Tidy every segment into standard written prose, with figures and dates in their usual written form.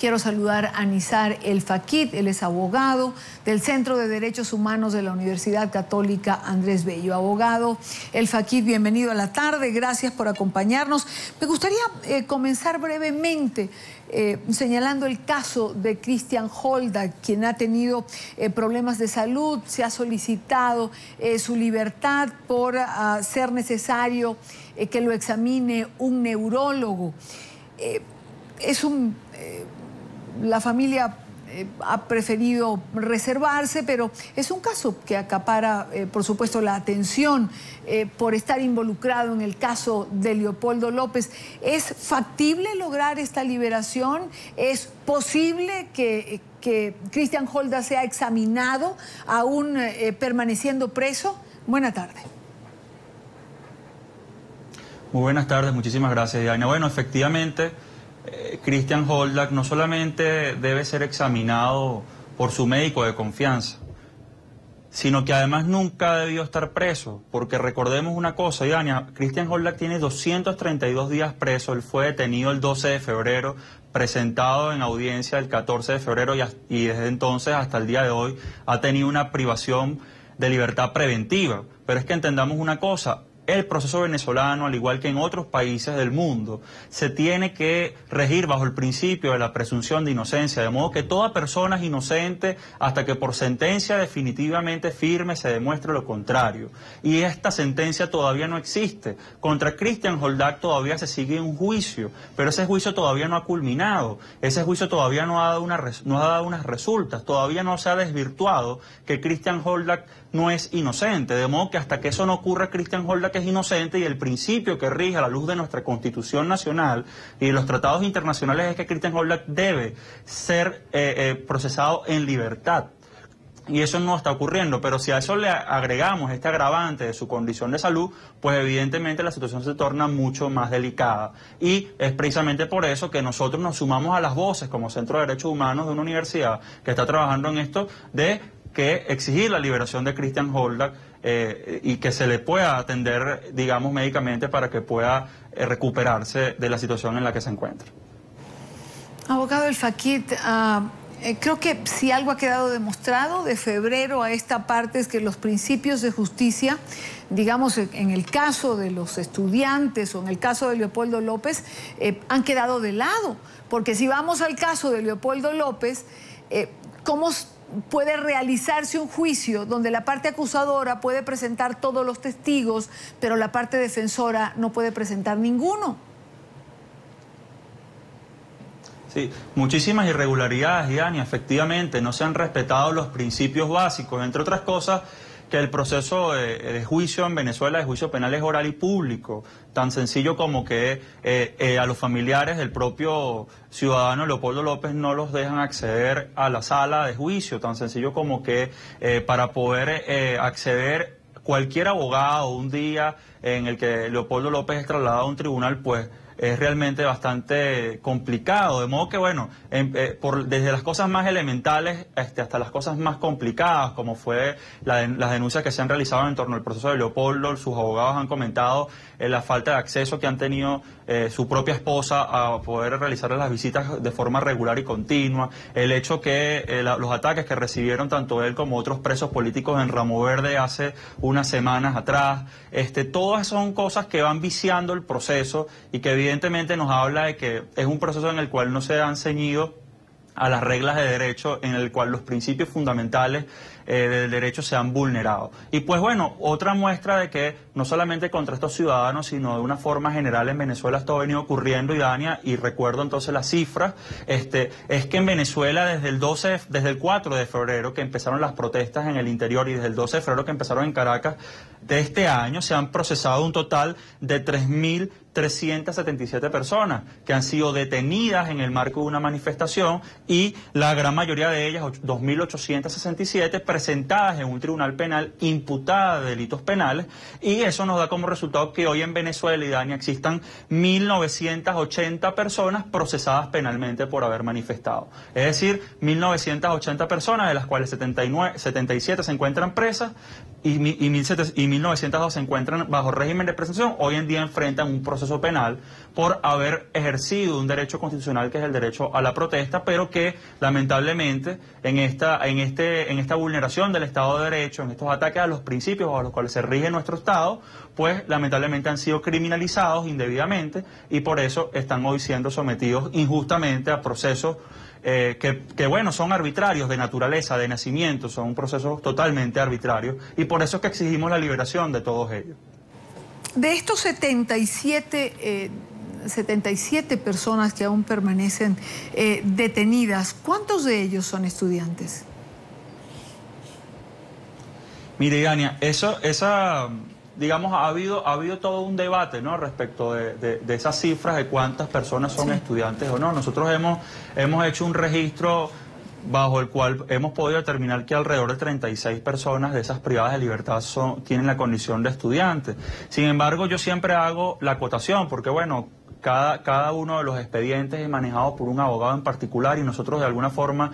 Quiero saludar a Nizar El Fakit, él es abogado del Centro de Derechos Humanos de la Universidad Católica Andrés Bello. Abogado El Fakit, bienvenido a la tarde, gracias por acompañarnos. Me gustaría comenzar brevemente señalando el caso de Christian Holdak, quien ha tenido problemas de salud. Se ha solicitado su libertad por ser necesario que lo examine un neurólogo. La familia ha preferido reservarse, pero es un caso que acapara, por supuesto, la atención por estar involucrado en el caso de Leopoldo López. ¿Es factible lograr esta liberación? ¿Es posible que Christian Holdak sea examinado aún permaneciendo preso? Buena tarde. Muy buenas tardes, muchísimas gracias, Diana. Bueno, efectivamente, Christian Holdak no solamente debe ser examinado por su médico de confianza, sino que además nunca debió estar preso, porque recordemos una cosa, Diana, Christian Holdak tiene 232 días preso. Él fue detenido el 12 de febrero, presentado en audiencia el 14 de febrero y desde entonces hasta el día de hoy ha tenido una privación de libertad preventiva. Pero es que entendamos una cosa: el proceso venezolano, al igual que en otros países del mundo, se tiene que regir bajo el principio de la presunción de inocencia, de modo que toda persona es inocente hasta que por sentencia definitivamente firme se demuestre lo contrario. Y esta sentencia todavía no existe. Contra Christian Holdak todavía se sigue un juicio, pero ese juicio todavía no ha culminado. Ese juicio todavía no ha dado unas resultas, todavía no se ha desvirtuado que Christian Holdak no es inocente, de modo que hasta que eso no ocurra, Christian Holdak es inocente, y el principio que rige a la luz de nuestra Constitución Nacional y de los tratados internacionales es que Christian Holdak debe ser procesado en libertad. Y eso no está ocurriendo, pero si a eso le agregamos este agravante de su condición de salud, pues evidentemente la situación se torna mucho más delicada. Y es precisamente por eso que nosotros nos sumamos a las voces como Centro de Derechos Humanos de una universidad que está trabajando en esto, de que exigir la liberación de Christian Holdak y que se le pueda atender, digamos, médicamente para que pueda recuperarse de la situación en la que se encuentra. Abogado El Fakit, creo que si algo ha quedado demostrado de febrero a esta parte es que los principios de justicia, digamos, en el caso de los estudiantes o en el caso de Leopoldo López, han quedado de lado. Porque si vamos al caso de Leopoldo López, ¿cómo puede realizarse un juicio donde la parte acusadora puede presentar todos los testigos, pero la parte defensora no puede presentar ninguno? Sí, muchísimas irregularidades, Diana. Efectivamente, no se han respetado los principios básicos, entre otras cosas, que el proceso de juicio en Venezuela, de juicio penal, es oral y público. Tan sencillo como que a los familiares del propio ciudadano Leopoldo López no los dejan acceder a la sala de juicio. Tan sencillo como que para poder acceder, cualquier abogado, un día en el que Leopoldo López es trasladado a un tribunal, pues es realmente bastante complicado, de modo que, bueno, desde las cosas más elementales hasta las cosas más complicadas, como fue las denuncias que se han realizado en torno al proceso de Leopoldo, sus abogados han comentado la falta de acceso que han tenido su propia esposa a poder realizar las visitas de forma regular y continua, el hecho que los ataques que recibieron tanto él como otros presos políticos en Ramo Verde hace unas semanas atrás, todas son cosas que van viciando el proceso y que evidentemente nos habla de que es un proceso en el cual no se han ceñido a las reglas de derecho, en el cual los principios fundamentales del derecho se han vulnerado. Y pues bueno, otra muestra de que no solamente contra estos ciudadanos, sino de una forma general en Venezuela esto ha venido ocurriendo, Idania, y recuerdo entonces las cifras, es que en Venezuela desde el 4 de febrero que empezaron las protestas en el interior y desde el 12 de febrero que empezaron en Caracas de este año, se han procesado un total de 3.377 personas que han sido detenidas en el marco de una manifestación, y la gran mayoría de ellas, 2.867, presentadas en un tribunal penal imputadas de delitos penales, y eso nos da como resultado que hoy en Venezuela, Idania, existan 1.980 personas procesadas penalmente por haber manifestado. Es decir, 1.980 personas, de las cuales 77 se encuentran presas, y 1902 se encuentran bajo régimen de presentación, hoy en día enfrentan un proceso penal por haber ejercido un derecho constitucional que es el derecho a la protesta, pero que lamentablemente en esta vulneración del Estado de Derecho, en estos ataques a los principios bajo los cuales se rige nuestro Estado, pues lamentablemente han sido criminalizados indebidamente y por eso están hoy siendo sometidos injustamente a procesos que bueno, son arbitrarios de naturaleza, de nacimiento, son procesos totalmente arbitrarios y por eso es que exigimos la liberación de todos ellos. De estos 77 personas que aún permanecen detenidas, ¿cuántos de ellos son estudiantes? Mire, Yania, digamos, ha habido todo un debate, ¿no?, respecto de esas cifras de cuántas personas son estudiantes o no. Nosotros hemos hecho un registro bajo el cual hemos podido determinar que alrededor de 36 personas de esas privadas de libertad tienen la condición de estudiantes. Sin embargo, yo siempre hago la acotación, porque bueno, cada uno de los expedientes es manejado por un abogado en particular y nosotros de alguna forma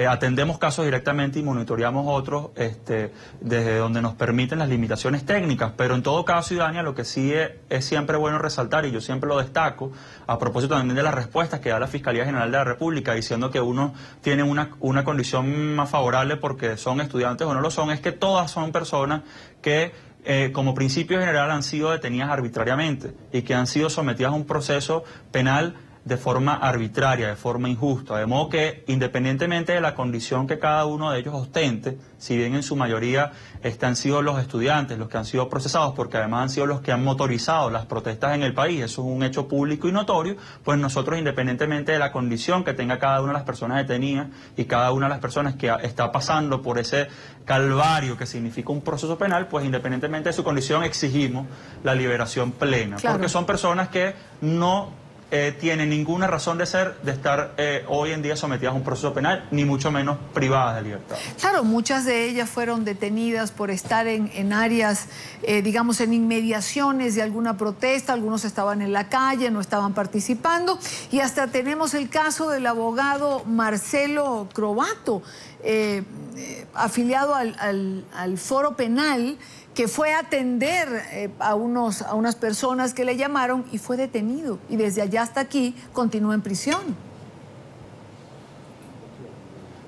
atendemos casos directamente y monitoreamos otros desde donde nos permiten las limitaciones técnicas. Pero en todo caso, Idania, lo que sí es siempre bueno resaltar, y yo siempre lo destaco, a propósito también de las respuestas que da la Fiscalía General de la República, diciendo que uno tiene una condición más favorable porque son estudiantes o no lo son, es que todas son personas que como principio general han sido detenidas arbitrariamente y que han sido sometidas a un proceso penal de forma arbitraria, de forma injusta, de modo que independientemente de la condición que cada uno de ellos ostente, si bien en su mayoría han sido los estudiantes los que han sido procesados, porque además han sido los que han motorizado las protestas en el país, eso es un hecho público y notorio, pues nosotros independientemente de la condición que tenga cada una de las personas detenidas y cada una de las personas que está pasando por ese calvario que significa un proceso penal, pues independientemente de su condición exigimos la liberación plena, claro, porque son personas que no tienen ninguna razón de estar hoy en día sometidas a un proceso penal, ni mucho menos privadas de libertad. Claro, muchas de ellas fueron detenidas por estar en áreas, digamos, en inmediaciones de alguna protesta, algunos estaban en la calle, no estaban participando, y hasta tenemos el caso del abogado Marcelo Crovato, afiliado al Foro Penal, que fue a atender a unas personas que le llamaron y fue detenido. Y desde allá hasta aquí continúa en prisión.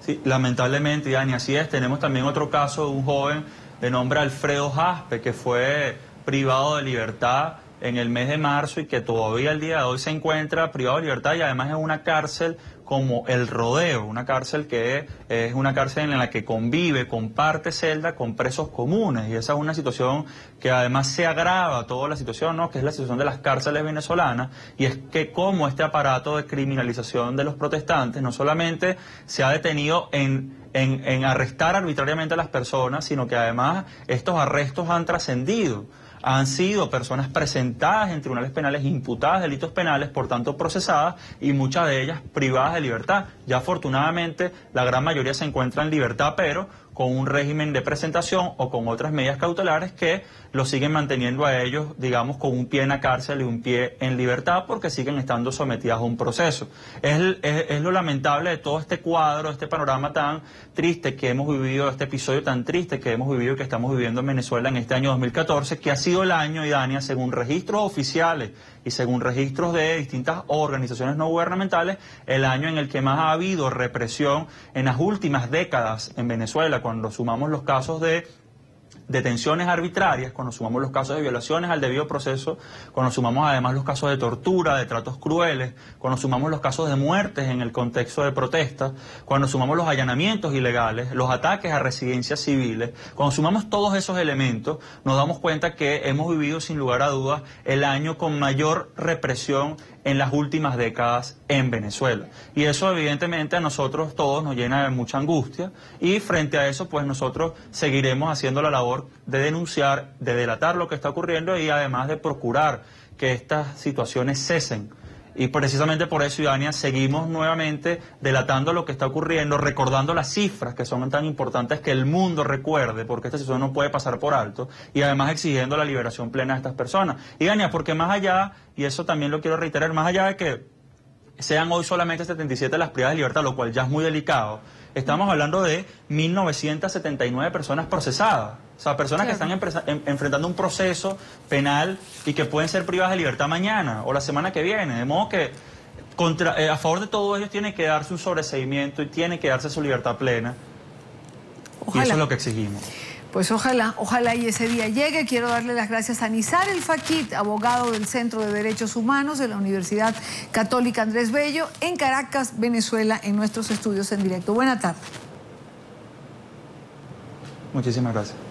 Sí, lamentablemente, Dani, así es. Tenemos también otro caso de un joven de nombre Alfredo Jaspe, que fue privado de libertad en el mes de marzo y que todavía al día de hoy se encuentra privado de libertad y además en una cárcel como El Rodeo, una cárcel que es una cárcel en la que comparte celda con presos comunes, y esa es una situación que además se agrava toda la situación, ¿no?, que es la situación de las cárceles venezolanas, y es que como este aparato de criminalización de los protestantes no solamente se ha detenido en arrestar arbitrariamente a las personas, sino que además estos arrestos han trascendido. Han sido personas presentadas en tribunales penales, imputadas de delitos penales, por tanto procesadas, y muchas de ellas privadas de libertad. Ya afortunadamente la gran mayoría se encuentra en libertad, pero con un régimen de presentación o con otras medidas cautelares que lo siguen manteniendo a ellos, digamos, con un pie en la cárcel y un pie en libertad, porque siguen estando sometidas a un proceso. Es lo lamentable de todo este cuadro, este panorama tan triste que hemos vivido, este episodio tan triste que hemos vivido y que estamos viviendo en Venezuela en este año 2014, que ha sido el año, Idania, según registros oficiales y según registros de distintas organizaciones no gubernamentales, el año en el que más ha habido represión en las últimas décadas en Venezuela, cuando sumamos los casos de detenciones arbitrarias, cuando sumamos los casos de violaciones al debido proceso, cuando sumamos además los casos de tortura, de tratos crueles, cuando sumamos los casos de muertes en el contexto de protestas, cuando sumamos los allanamientos ilegales, los ataques a residencias civiles, cuando sumamos todos esos elementos, nos damos cuenta que hemos vivido sin lugar a dudas el año con mayor represión en las últimas décadas en Venezuela. Y eso evidentemente a nosotros todos nos llena de mucha angustia, y frente a eso pues nosotros seguiremos haciendo la labor de denunciar, de delatar lo que está ocurriendo y además de procurar que estas situaciones cesen. Y precisamente por eso, Idania, seguimos nuevamente delatando lo que está ocurriendo, recordando las cifras que son tan importantes que el mundo recuerde, porque esta situación no puede pasar por alto, y además exigiendo la liberación plena de estas personas. Idania, porque más allá, y eso también lo quiero reiterar, más allá de que sean hoy solamente 77 las privadas de libertad, lo cual ya es muy delicado, estamos hablando de 1.979 personas procesadas. O sea, personas que están enfrentando un proceso penal y que pueden ser privadas de libertad mañana o la semana que viene. De modo que a favor de todos ellos tiene que darse un sobreseimiento y tiene que darse su libertad plena. Ojalá. Y eso es lo que exigimos. Pues ojalá y ese día llegue. Quiero darle las gracias a Nizar El Fakit, abogado del Centro de Derechos Humanos de la Universidad Católica Andrés Bello, en Caracas, Venezuela, en nuestros estudios en directo. Buena tarde. Muchísimas gracias.